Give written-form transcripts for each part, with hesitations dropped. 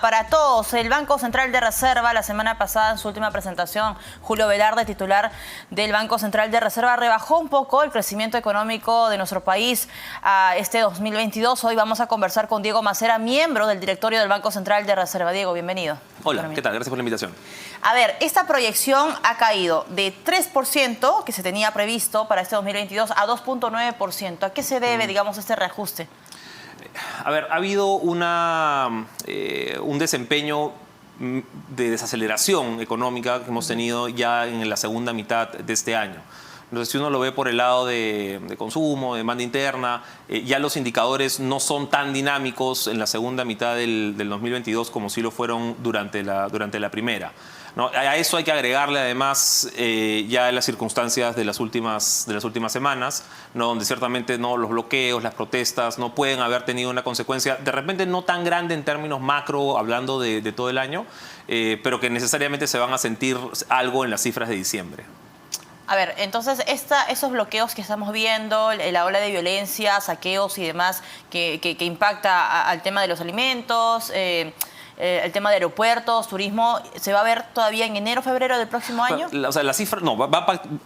para todos. El Banco Central de Reserva, la semana pasada, en su última presentación, Julio Velarde, titular del Banco Central de Reserva, rebajó un poco el crecimiento económico de nuestro país a este 2022. Hoy vamos a conversar con Diego Macera, miembro del directorio del Banco Central de Reserva. Diego, bienvenido. Hola, ¿qué tal? Gracias por la invitación. A ver, esta proyección ha caído de 3%, que se tenía previsto para este 2022, a 2.9%. ¿A qué se debe, digamos, este reajuste? A ver, ha habido un desempeño de desaceleración económica que hemos tenido ya en la segunda mitad de este año. Entonces, si uno lo ve por el lado de consumo, de demanda interna, ya los indicadores no son tan dinámicos en la segunda mitad del 2022 como sí lo fueron durante la primera, ¿no? A eso hay que agregarle además ya las circunstancias de las últimas semanas, ¿no? Donde ciertamente no, los bloqueos, las protestas no pueden haber tenido una consecuencia de repente no tan grande en términos macro, hablando de todo el año, pero que necesariamente se van a sentir algo en las cifras de diciembre. A ver, entonces esos bloqueos que estamos viendo, la ola de violencia, saqueos y demás que impacta al tema de los alimentos, el tema de aeropuertos, turismo, ¿se va a ver todavía en enero, febrero del próximo año? O sea, la cifra no,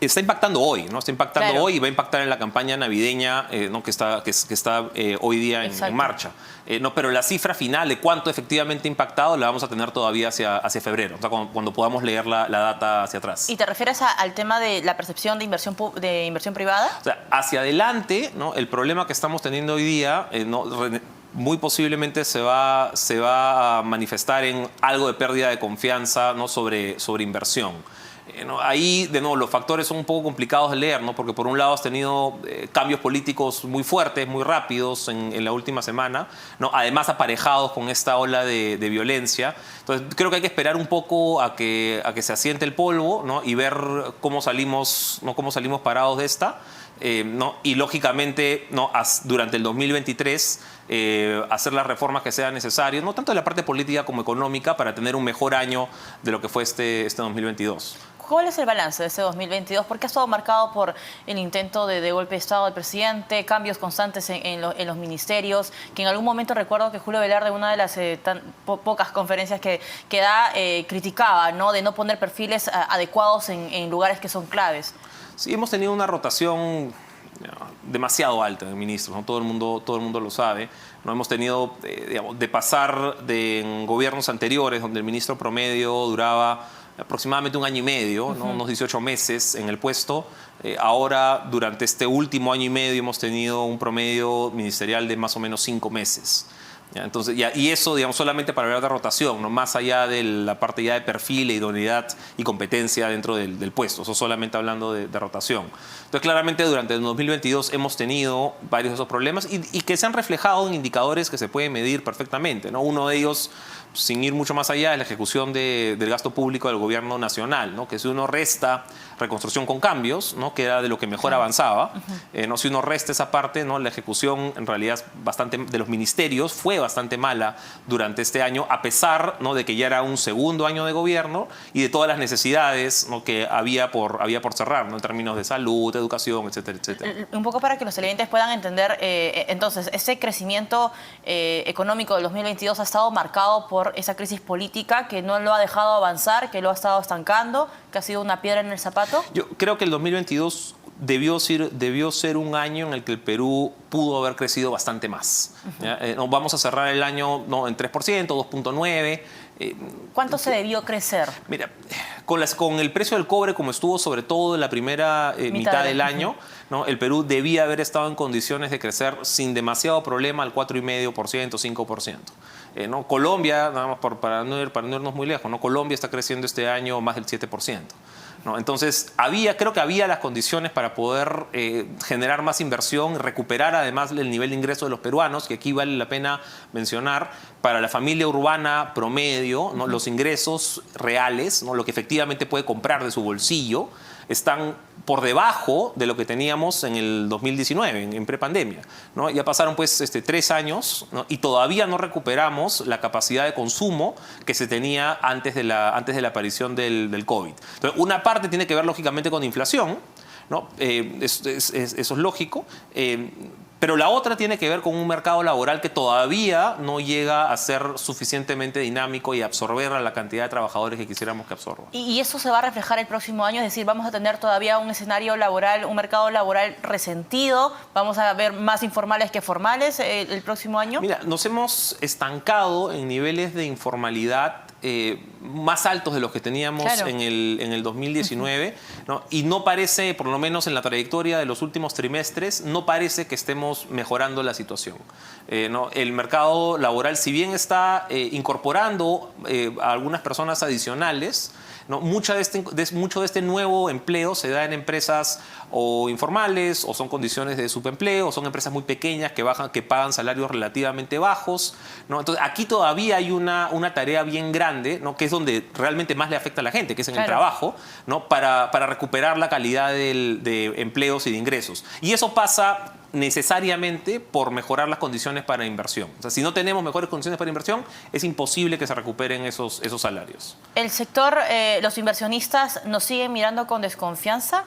está impactando hoy, ¿no? Está impactando claro. hoy y va a impactar en la campaña navideña, ¿no? que está hoy día en marcha. No, pero la cifra final de cuánto efectivamente ha impactado la vamos a tener todavía hacia febrero, o sea, cuando podamos leer la data hacia atrás. ¿Y te refieres al tema de la percepción de inversión privada? O sea, hacia adelante, ¿no? El problema que estamos teniendo hoy día, muy posiblemente se va a manifestar en algo de pérdida de confianza, ¿no? sobre inversión. ¿No? Ahí, de nuevo, los factores son un poco complicados de leer, ¿no? Porque por un lado has tenido cambios políticos muy fuertes, muy rápidos en la última semana, ¿no? Además aparejados con esta ola de violencia. Entonces creo que hay que esperar un poco a que se asiente el polvo, ¿no? Y ver cómo salimos parados de esta. ¿No? Y lógicamente, ¿no? Durante el 2023 hacer las reformas que sean necesarias, no tanto de la parte política como económica, para tener un mejor año de lo que fue este 2022. ¿Cuál es el balance de este 2022? Porque ha estado marcado por el intento de golpe de Estado del presidente, cambios constantes en los ministerios, que en algún momento recuerdo que Julio Velarde, en una de las pocas conferencias que da, criticaba, ¿no? De no poner perfiles adecuados en lugares que son claves. Sí, hemos tenido una rotación demasiado alta de ministros, ¿no? Todo el mundo lo sabe. No hemos tenido, digamos, de pasar en gobiernos anteriores, donde el ministro promedio duraba aproximadamente un año y medio, ¿no? Unos 18 meses en el puesto. Ahora, durante este último año y medio, hemos tenido un promedio ministerial de más o menos 5 meses. ¿Ya? Entonces, y eso, digamos, solamente para hablar de rotación, ¿no? Más allá de la parte ya de perfil, idoneidad y competencia dentro del puesto. Eso solamente hablando de rotación. Entonces, claramente, durante el 2022 hemos tenido varios de esos problemas y que se han reflejado en indicadores que se pueden medir perfectamente, ¿no? Uno de ellos, sin ir mucho más allá, es la ejecución del gasto público del gobierno nacional, ¿no? Que si uno resta reconstrucción con cambios, ¿no? Que era de lo que mejor avanzaba, ¿no? Si uno resta esa parte, ¿no? La ejecución en realidad de los ministerios fue bastante mala durante este año, a pesar, ¿no? De que ya era un segundo año de gobierno y de todas las necesidades, ¿no? Que había por cerrar, ¿no? En términos de salud, educación, etcétera, etcétera. Un poco para que los televidentes puedan entender, entonces, ese crecimiento económico del 2022 ha estado marcado por esa crisis política que no lo ha dejado avanzar, que lo ha estado estancando, que ha sido una piedra en el zapato. Yo creo que el 2022 debió ser un año en el que el Perú pudo haber crecido bastante más. Vamos a cerrar el año, ¿no? En 3%, 2.9%. ¿Cuánto se debió crecer? Mira, con el precio del cobre como estuvo sobre todo en la primera mitad del año, ¿no? El Perú debía haber estado en condiciones de crecer sin demasiado problema al 4,5%, 5%. ¿No? Colombia, nada más para no irnos muy lejos, ¿no? Colombia está creciendo este año más del 7%. ¿No? Entonces, creo que había las condiciones para poder generar más inversión, recuperar además el nivel de ingreso de los peruanos, que aquí vale la pena mencionar, para la familia urbana promedio, ¿no? Los ingresos reales, ¿no? Lo que efectivamente puede comprar de su bolsillo, están por debajo de lo que teníamos en el 2019, en prepandemia, ¿no? Ya pasaron pues 3 años, ¿no? Y todavía no recuperamos la capacidad de consumo que se tenía antes de la aparición del COVID. Entonces, una parte tiene que ver lógicamente con inflación, ¿no? Eso es lógico, Pero la otra tiene que ver con un mercado laboral que todavía no llega a ser suficientemente dinámico y absorber a la cantidad de trabajadores que quisiéramos que absorba. ¿Y eso se va a reflejar el próximo año? Es decir, vamos a tener todavía un escenario laboral, un mercado laboral resentido, vamos a ver más informales que formales el próximo año. Mira, nos hemos estancado en niveles de informalidad más altos de los que teníamos en el 2019, ¿no? Y no parece, por lo menos en la trayectoria de los últimos trimestres, no parece que estemos mejorando la situación. ¿No? El mercado laboral, si bien está incorporando a algunas personas adicionales, ¿no? Mucho de este nuevo empleo se da en empresas o informales, o son condiciones de subempleo, o son empresas muy pequeñas que pagan salarios relativamente bajos, ¿no? Entonces, aquí todavía hay una tarea bien grande, ¿no? Que es donde realmente más le afecta a la gente, que es en el trabajo, ¿no? Para recuperar la calidad de empleos y de ingresos. Y eso pasa necesariamente por mejorar las condiciones para inversión. O sea, si no tenemos mejores condiciones para inversión, es imposible que se recuperen esos salarios. ¿El sector, los inversionistas nos siguen mirando con desconfianza?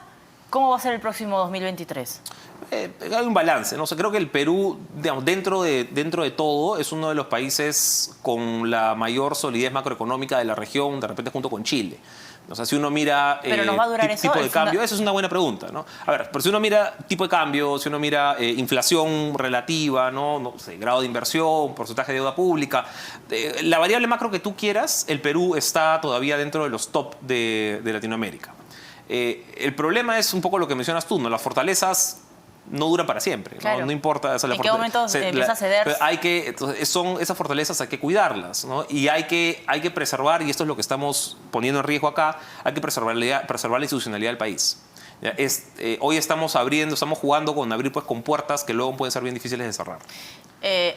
¿Cómo va a ser el próximo 2023? Hay un balance, ¿no? O sea, creo que el Perú, digamos, dentro de todo, es uno de los países con la mayor solidez macroeconómica de la región, de repente junto con Chile. O sea, si uno mira ¿Pero nos va a durar eso? tipo de cambio, esa es una buena pregunta, ¿no? A ver, pero si uno mira tipo de cambio, si uno mira inflación relativa, no sé, grado de inversión, porcentaje de deuda pública, la variable macro que tú quieras, el Perú está todavía dentro de los top de Latinoamérica. El problema es un poco lo que mencionas tú, ¿no? Las fortalezas no duran para siempre, claro. ¿no? No importa. O sea, ¿En qué momento empieza a ceder? Esas fortalezas hay que cuidarlas, ¿no? Y hay que preservar, y esto es lo que estamos poniendo en riesgo acá, hay que preservar la institucionalidad del país. Hoy estamos jugando con abrir pues, con puertas que luego pueden ser bien difíciles de cerrar.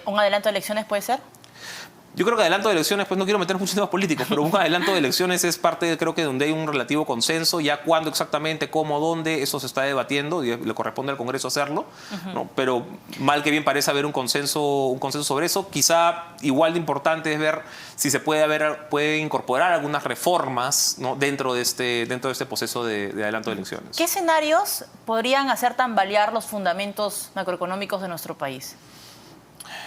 ¿Un adelanto de elecciones puede ser? Yo creo que adelanto de elecciones, pues no quiero meter muchos temas políticos, pero un adelanto de elecciones es parte, creo que donde hay un relativo consenso, ya cuándo exactamente, cómo, dónde, eso se está debatiendo y le corresponde al Congreso hacerlo, ¿no? Pero mal que bien parece haber un consenso sobre eso. Quizá igual de importante es ver si se puede incorporar algunas reformas, ¿no? dentro de este proceso de adelanto de elecciones. ¿Qué escenarios podrían hacer tambalear los fundamentos macroeconómicos de nuestro país?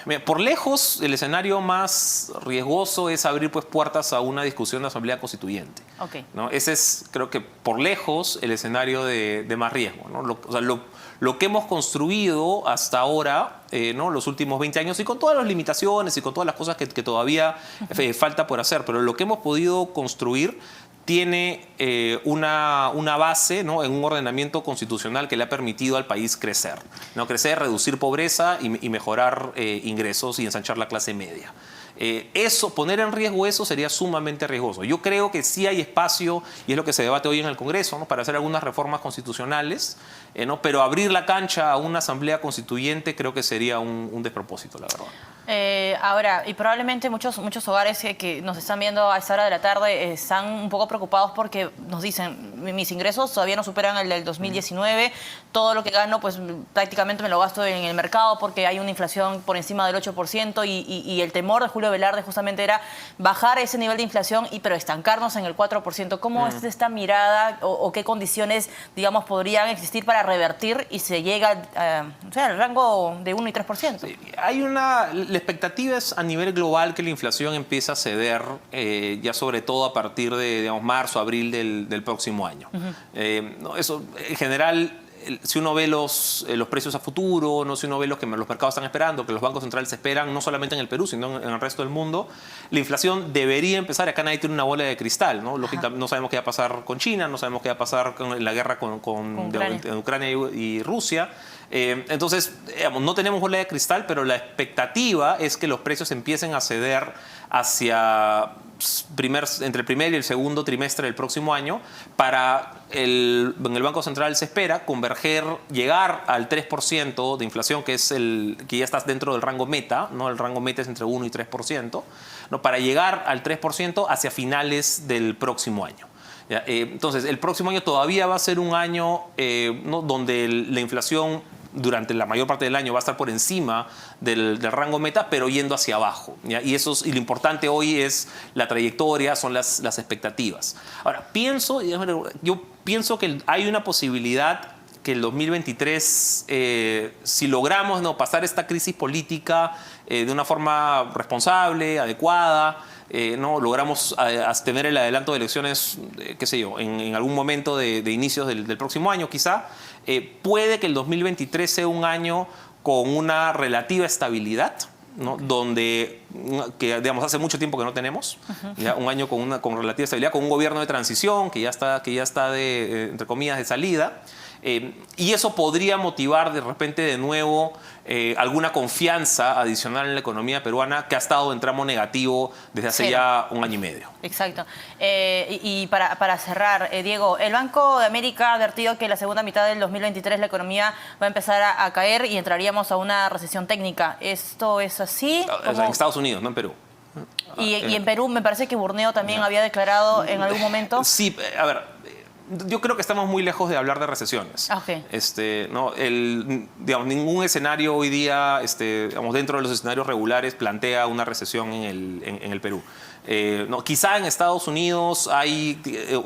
Mira, por lejos, el escenario más riesgoso es abrir pues, puertas a una discusión de asamblea constituyente. Okay. ¿No? Ese es, creo que por lejos, el escenario de más riesgo, ¿no? Lo que hemos construido hasta ahora, ¿no? los últimos 20 años, y con todas las limitaciones y con todas las cosas que todavía falta por hacer, pero lo que hemos podido construir tiene una base, ¿no? en un ordenamiento constitucional que le ha permitido al país crecer. ¿No? Crecer, reducir pobreza y mejorar ingresos y ensanchar la clase media. Poner en riesgo eso sería sumamente riesgoso. Yo creo que sí hay espacio, y es lo que se debate hoy en el Congreso, ¿no? para hacer algunas reformas constitucionales, ¿no? pero abrir la cancha a una asamblea constituyente creo que sería un despropósito, la verdad. Ahora, y probablemente muchos hogares que nos están viendo a esta hora de la tarde están un poco preocupados porque nos dicen, mis ingresos todavía no superan el del 2019, todo lo que gano pues prácticamente me lo gasto en el mercado porque hay una inflación por encima del 8% y el temor de Julio Velarde justamente era bajar ese nivel de inflación pero estancarnos en el 4%. ¿Cómo es esta mirada o qué condiciones, digamos, podrían existir para revertir y se llega al rango de 1 y 3%? Sí, la expectativa es a nivel global que la inflación empiece a ceder ya sobre todo a partir de digamos, marzo, abril del próximo año. No, eso en general, si uno ve los precios a futuro, no, si uno ve lo que los mercados están esperando, que los bancos centrales esperan, no solamente en el Perú, sino en el resto del mundo, la inflación debería empezar. Acá nadie tiene una bola de cristal, ¿no? Lógicamente, no sabemos qué va a pasar con China, no sabemos qué va a pasar con la guerra con Ucrania y Rusia. Entonces, digamos, no tenemos bola de cristal, pero la expectativa es que los precios empiecen a ceder hacia entre el primer y el segundo trimestre del próximo año. En el Banco Central se espera llegar al 3% de inflación, que ya está dentro del rango meta, ¿no? El rango meta es entre 1 y 3%, ¿no? Para llegar al 3% hacia finales del próximo año. Entonces, el próximo año todavía va a ser un año ¿no? donde la inflación durante la mayor parte del año va a estar por encima del rango meta, pero yendo hacia abajo. ¿Ya? Y lo importante hoy es la trayectoria, son las expectativas. Ahora, yo pienso que hay una posibilidad que el 2023, si logramos pasar esta crisis política de una forma responsable, adecuada, no logramos tener el adelanto de elecciones, qué sé yo, en algún momento de inicios del próximo año quizá, puede que el 2023 sea un año con una relativa estabilidad, ¿no? Donde, que digamos, hace mucho tiempo que no tenemos, ya, un año con relativa estabilidad, con un gobierno de transición que ya está entre comillas, de salida. Y eso podría motivar de repente de nuevo alguna confianza adicional en la economía peruana que ha estado en tramo negativo desde hace ya un año y medio. Exacto. Y para cerrar, Diego, el Banco de América ha advertido que la segunda mitad del 2023 la economía va a empezar a caer y entraríamos a una recesión técnica. ¿Esto es así? O sea, en Estados Unidos, no en Perú. Y en Perú me parece que Burneo también había declarado en algún momento. Sí, a ver. Yo creo que estamos muy lejos de hablar de recesiones. Okay. ¿No? Digamos, ningún escenario hoy día, digamos, dentro de los escenarios regulares, plantea una recesión en el Perú. No, quizá en Estados Unidos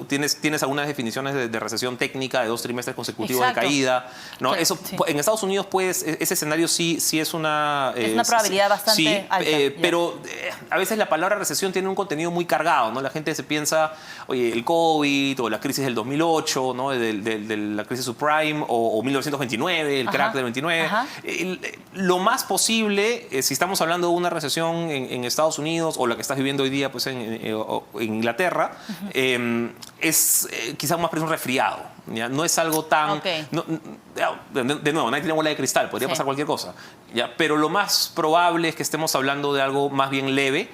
tienes algunas definiciones de recesión técnica de 2 trimestres consecutivos de caída. ¿No? Claro, eso, sí. En Estados Unidos, pues, ese escenario sí es una... Es una probabilidad bastante alta. Pero a veces la palabra recesión tiene un contenido muy cargado, ¿no? La gente se piensa, oye, el COVID o la crisis del 2008, ¿no? de la crisis subprime, o 1929, el crack del 29. Lo más posible, si estamos hablando de una recesión en Estados Unidos o la que estás viviendo hoy día pues en Inglaterra, es quizás más un resfriado. ¿Ya? No es algo tan... No, de nuevo, nadie tiene bola de cristal, podría pasar cualquier cosa. ¿Ya? Pero lo más probable es que estemos hablando de algo más bien leve.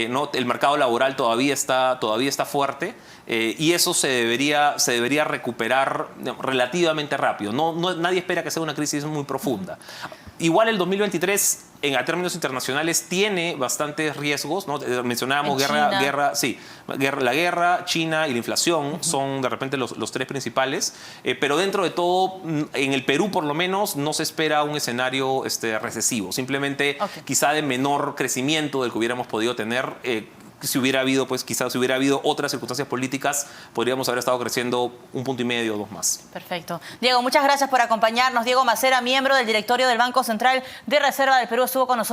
¿No? El mercado laboral todavía está fuerte y eso se debería recuperar relativamente rápido. Nadie espera que sea una crisis muy profunda. Igual el 2023 a términos internacionales tiene bastantes riesgos, ¿no? Mencionábamos la guerra, China y la inflación son de repente los 3 principales, pero dentro de todo, en el Perú por lo menos, no se espera un escenario recesivo, simplemente quizá de menor crecimiento del que hubiéramos podido tener. Si hubiera habido, pues quizás si hubiera habido otras circunstancias políticas, podríamos haber estado creciendo 1,5 puntos o 2 más. Perfecto. Diego, muchas gracias por acompañarnos. Diego Macera, miembro del directorio del Banco Central de Reserva del Perú, estuvo con nosotros.